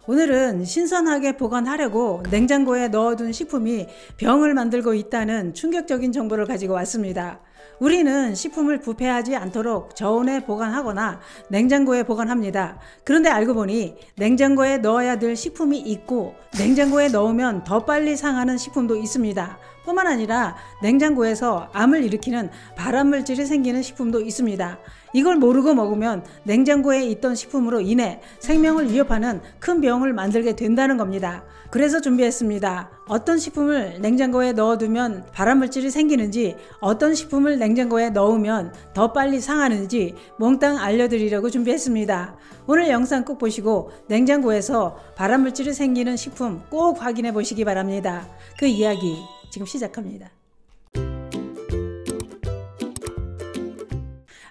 오늘은 신선하게 보관하려고 냉장고에 넣어둔 식품이 병을 만들고 있다는 충격적인 정보를 가지고 왔습니다. 우리는 식품을 부패하지 않도록 저온에 보관하거나 냉장고에 보관합니다. 그런데 알고 보니 냉장고에 넣어야 될 식품이 있고 냉장고에 넣으면 더 빨리 상하는 식품도 있습니다. 뿐만 아니라 냉장고에서 암을 일으키는 발암물질이 생기는 식품도 있습니다. 이걸 모르고 먹으면 냉장고에 있던 식품으로 인해 생명을 위협하는 큰 병을 만들게 된다는 겁니다. 그래서 준비했습니다. 어떤 식품을 냉장고에 넣어두면 발암물질이 생기는지, 어떤 식품을 냉장고에 넣으면 더 빨리 상하는지 몽땅 알려드리려고 준비했습니다. 오늘 영상 꼭 보시고 냉장고에서 발암물질이 생기는 식품 꼭 확인해 보시기 바랍니다. 그 이야기 지금 시작합니다.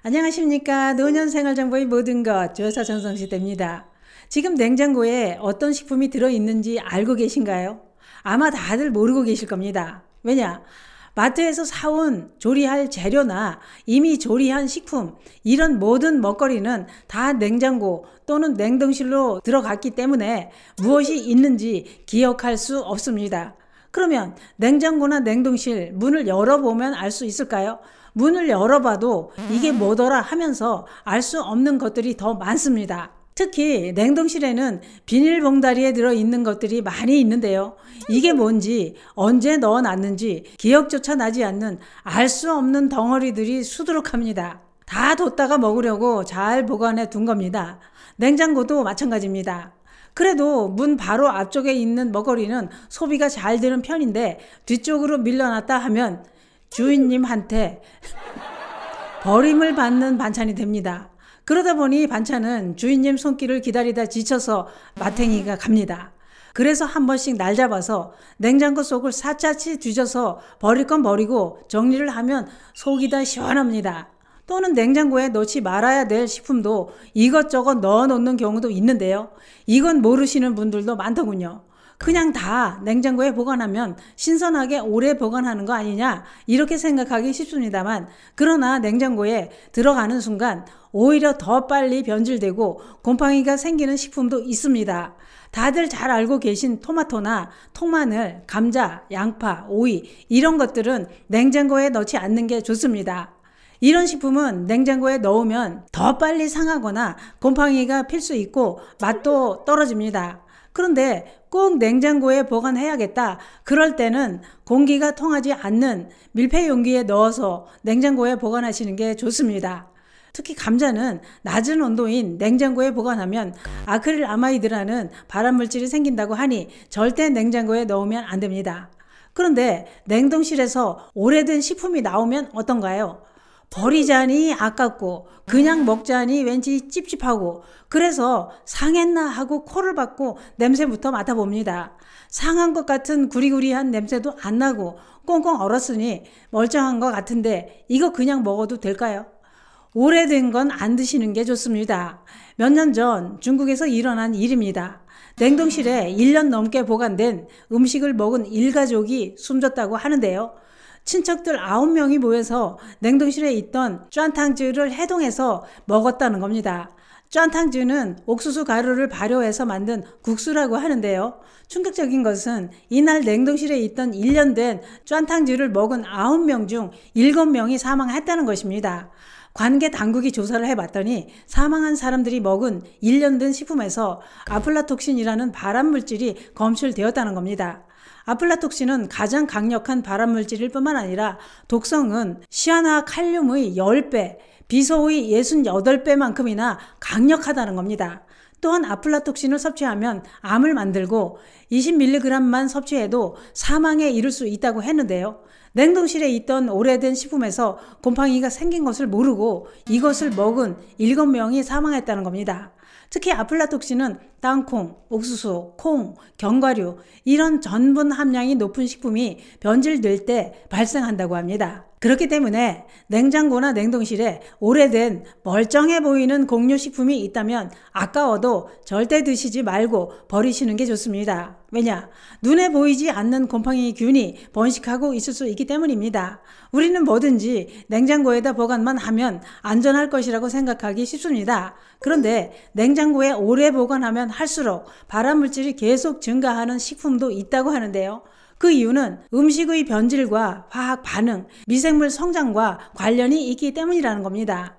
안녕하십니까. 노년생활정보의 모든 것 조여사 전성시대입니다. 지금 냉장고에 어떤 식품이 들어있는지 알고 계신가요? 아마 다들 모르고 계실 겁니다. 왜냐? 마트에서 사온 조리할 재료나 이미 조리한 식품, 이런 모든 먹거리는 다 냉장고 또는 냉동실로 들어갔기 때문에 무엇이 있는지 기억할 수 없습니다. 그러면 냉장고나 냉동실 문을 열어보면 알 수 있을까요? 문을 열어봐도 이게 뭐더라 하면서 알 수 없는 것들이 더 많습니다. 특히 냉동실에는 비닐봉다리에 들어있는 것들이 많이 있는데요. 이게 뭔지, 언제 넣어놨는지 기억조차 나지 않는 알 수 없는 덩어리들이 수두룩합니다. 다 뒀다가 먹으려고 잘 보관해 둔 겁니다. 냉장고도 마찬가지입니다. 그래도 문 바로 앞쪽에 있는 먹거리는 소비가 잘 되는 편인데 뒤쪽으로 밀려났다 하면 주인님한테 버림을 받는 반찬이 됩니다. 그러다 보니 반찬은 주인님 손길을 기다리다 지쳐서 마탱이가 갑니다. 그래서 한 번씩 날 잡아서 냉장고 속을 사차치 뒤져서 버릴 건 버리고 정리를 하면 속이 다 시원합니다. 또는 냉장고에 넣지 말아야 될 식품도 이것저것 넣어놓는 경우도 있는데요. 이건 모르시는 분들도 많더군요. 그냥 다 냉장고에 보관하면 신선하게 오래 보관하는 거 아니냐 이렇게 생각하기 쉽습니다만, 그러나 냉장고에 들어가는 순간 오히려 더 빨리 변질되고 곰팡이가 생기는 식품도 있습니다. 다들 잘 알고 계신 토마토나 통마늘, 감자, 양파, 오이 이런 것들은 냉장고에 넣지 않는 게 좋습니다. 이런 식품은 냉장고에 넣으면 더 빨리 상하거나 곰팡이가 필 수 있고 맛도 떨어집니다. 그런데 꼭 냉장고에 보관해야겠다. 그럴 때는 공기가 통하지 않는 밀폐 용기에 넣어서 냉장고에 보관하시는 게 좋습니다. 특히 감자는 낮은 온도인 냉장고에 보관하면 아크릴아마이드라는 발암물질이 생긴다고 하니 절대 냉장고에 넣으면 안 됩니다. 그런데 냉동실에서 오래된 식품이 나오면 어떤가요? 버리자니 아깝고 그냥 먹자니 왠지 찝찝하고, 그래서 상했나 하고 코를 박고 냄새부터 맡아봅니다. 상한 것 같은 구리구리한 냄새도 안 나고 꽁꽁 얼었으니 멀쩡한 것 같은데 이거 그냥 먹어도 될까요? 오래된 건 안 드시는 게 좋습니다. 몇 년 전 중국에서 일어난 일입니다. 냉동실에 1년 넘게 보관된 음식을 먹은 일가족이 숨졌다고 하는데요. 친척들 9명이 모여서 냉동실에 있던 쭌탕즈를 해동해서 먹었다는 겁니다. 쭌탕즈는 옥수수 가루를 발효해서 만든 국수라고 하는데요. 충격적인 것은 이날 냉동실에 있던 1년 된 쭌탕즈를 먹은 9명 중 7명이 사망했다는 것입니다. 관계 당국이 조사를 해봤더니 사망한 사람들이 먹은 1년 된 식품에서 아플라톡신이라는 발암물질이 검출되었다는 겁니다. 아플라톡신은 가장 강력한 발암물질일 뿐만 아니라 독성은 시아나칼륨의 10배, 비소의 68배만큼이나 강력하다는 겁니다. 또한 아플라톡신을 섭취하면 암을 만들고 20mg만 섭취해도 사망에 이를 수 있다고 했는데요. 냉동실에 있던 오래된 식품에서 곰팡이가 생긴 것을 모르고 이것을 먹은 7명이 사망했다는 겁니다. 특히 아플라톡신은 땅콩, 옥수수, 콩, 견과류 이런 전분 함량이 높은 식품이 변질될 때 발생한다고 합니다. 그렇기 때문에 냉장고나 냉동실에 오래된 멀쩡해 보이는 공유식품이 있다면 아까워도 절대 드시지 말고 버리시는 게 좋습니다. 왜냐? 눈에 보이지 않는 곰팡이균이 번식하고 있을 수 있기 때문입니다. 우리는 뭐든지 냉장고에다 보관만 하면 안전할 것이라고 생각하기 쉽습니다. 그런데 냉장고에 오래 보관하면 할수록 발암물질이 계속 증가하는 식품도 있다고 하는데요. 그 이유는 음식의 변질과 화학 반응, 미생물 성장과 관련이 있기 때문이라는 겁니다.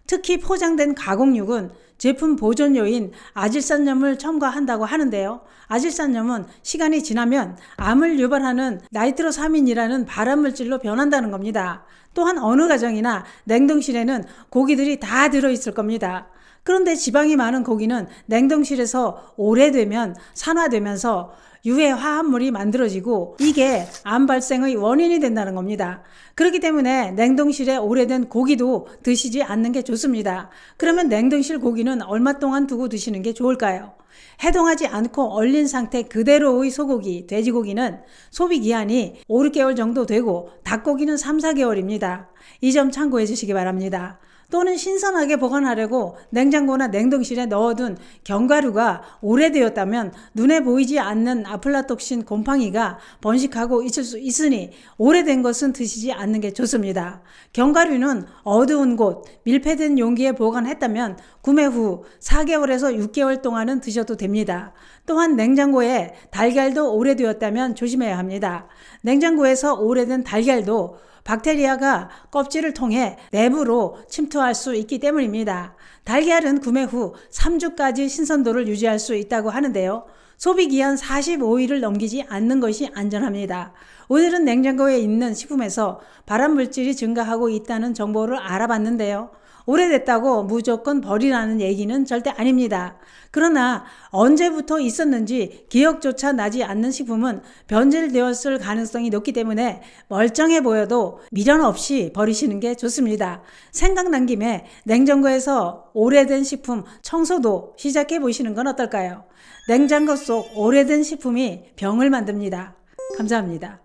특히 포장된 가공육은 제품 보존료인 아질산염을 첨가한다고 하는데요. 아질산염은 시간이 지나면 암을 유발하는 나이트로사민이라는 발암물질로 변한다는 겁니다. 또한 어느 가정이나 냉동실에는 고기들이 다 들어있을 겁니다. 그런데 지방이 많은 고기는 냉동실에서 오래되면 산화되면서 유해 화합물이 만들어지고 이게 암 발생의 원인이 된다는 겁니다. 그렇기 때문에 냉동실에 오래된 고기도 드시지 않는 게 좋습니다. 그러면 냉동실 고기는 얼마 동안 두고 드시는 게 좋을까요? 해동하지 않고 얼린 상태 그대로의 소고기, 돼지고기는 소비기한이 5, 6개월 정도 되고 닭고기는 3, 4개월입니다. 이 점 참고해 주시기 바랍니다. 또는 신선하게 보관하려고 냉장고나 냉동실에 넣어둔 견과류가 오래되었다면 눈에 보이지 않는 아플라톡신 곰팡이가 번식하고 있을 수 있으니 오래된 것은 드시지 않는 게 좋습니다. 견과류는 어두운 곳, 밀폐된 용기에 보관했다면 구매 후 4개월에서 6개월 동안은 드셔도 됩니다. 또한 냉장고에 달걀도 오래되었다면 조심해야 합니다. 냉장고에서 오래된 달걀도 박테리아가 껍질을 통해 내부로 침투할 수 있기 때문입니다. 달걀은 구매 후 3주까지 신선도를 유지할 수 있다고 하는데요. 소비기한 45일을 넘기지 않는 것이 안전합니다. 오늘은 냉장고에 있는 식품에서 발암물질이 증가하고 있다는 정보를 알아봤는데요. 오래됐다고 무조건 버리라는 얘기는 절대 아닙니다. 그러나 언제부터 있었는지 기억조차 나지 않는 식품은 변질되었을 가능성이 높기 때문에 멀쩡해 보여도 미련 없이 버리시는 게 좋습니다. 생각난 김에 냉장고에서 오래된 식품 청소도 시작해 보시는 건 어떨까요? 냉장고 속 오래된 식품이 병을 만듭니다. 감사합니다.